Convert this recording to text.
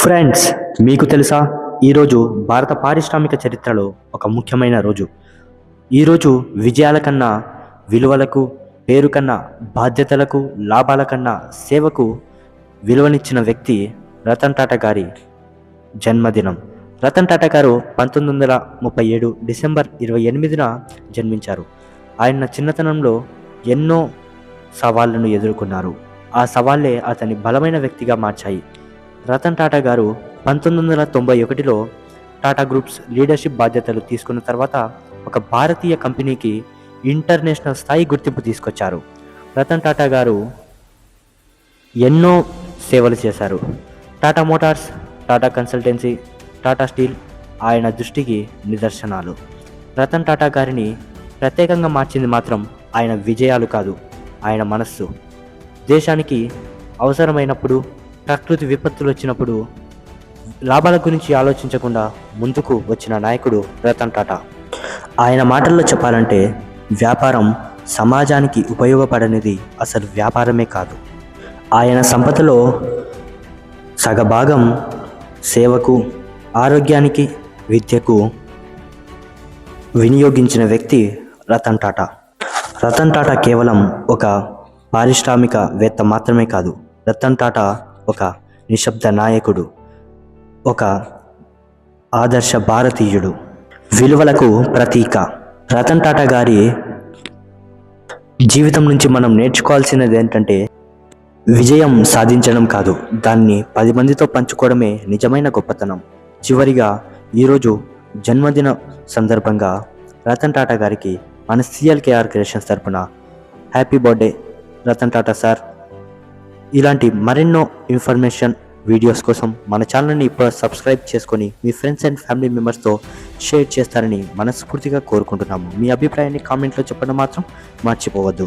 Friends, మీకు తెలుసా, ఈరోజు భారత పారిశ్రామిక చరిత్రలో ఒక ముఖ్యమైన రోజు. ఈరోజు విజయాల కన్నా విలువలకు, పేరు కన్నా బాధ్యతలకు, లాభాల కన్నా సేవకు విలువనిచ్చిన వ్యక్తి రతన్ టాటా గారి జన్మదినం. రతన్ టాటా గారు 1937 డిసెంబర్ 28న జన్మించారు. ఆయన చిన్నతనంలో ఎన్నో సవాళ్లను ఎదుర్కొన్నారు. ఆ సవాళ్లే అతన్ని బలమైన వ్యక్తిగా మార్చాయి. రతన్ టాటా గారు 1991లో టాటా గ్రూప్స్ లీడర్షిప్ బాధ్యతలు తీసుకున్న తర్వాత ఒక భారతీయ కంపెనీకి ఇంటర్నేషనల్ స్థాయి గుర్తింపు తీసుకొచ్చారు. రతన్ టాటా గారు ఎన్నో సేవలు చేశారు. Tata Motors, Tata consultancy, Tata steel ఆయన దృష్టికి నిదర్శనాలు. రతన్ టాటా గారిని ప్రత్యేకంగా మార్చింది మాత్రం ఆయన విజయాలు కాదు, ఆయన మనస్సు. దేశానికి అవసరమైనప్పుడు, ప్రకృతి విపత్తులు వచ్చినప్పుడు లాభాల గురించి ఆలోచించకుండా ముందుకు వచ్చిన నాయకుడు రతన్ టాటా. ఆయన మాటల్లో చెప్పాలంటే, వ్యాపారం సమాజానికి ఉపయోగపడనిది అసలు వ్యాపారమే కాదు. ఆయన సంపదలో సగభాగం సేవకు, ఆరోగ్యానికి, విద్యకు వినియోగించిన వ్యక్తి రతన్ టాటా. రతన్ టాటా కేవలం ఒక పారిశ్రామికవేత్త మాత్రమే కాదు, రతన్ టాటా ఒక నిశ్శబ్ద నాయకుడు, ఒక ఆదర్శ భారతీయుడు, విలువలకు ప్రతీక. రతన్ టాటా గారి జీవితం నుంచి మనం నేర్చుకోవాల్సినది ఏంటంటే, విజయం సాధించడం కాదు, దాన్ని 10 మందితో పంచుకోవడమే నిజమైన గొప్పతనం. చివరిగా ఈరోజు జన్మదిన సందర్భంగా రతన్ టాటా గారికి మన CLKR క్రియేషన్స్ తరపున happy birthday Ratan Tata sir. ఇలాంటి మరెన్నో ఇన్ఫర్మేషన్ వీడియోస్ కోసం మన ఛానల్ని ఇప్పుడు సబ్స్క్రైబ్ చేసుకొని మీ ఫ్రెండ్స్ అండ్ ఫ్యామిలీ మెంబర్స్తో షేర్ చేస్తారని మనస్ఫూర్తిగా కోరుకుంటున్నాము. మీ అభిప్రాయాన్ని కామెంట్లో చెప్పడం మాత్రం మర్చిపోవద్దు.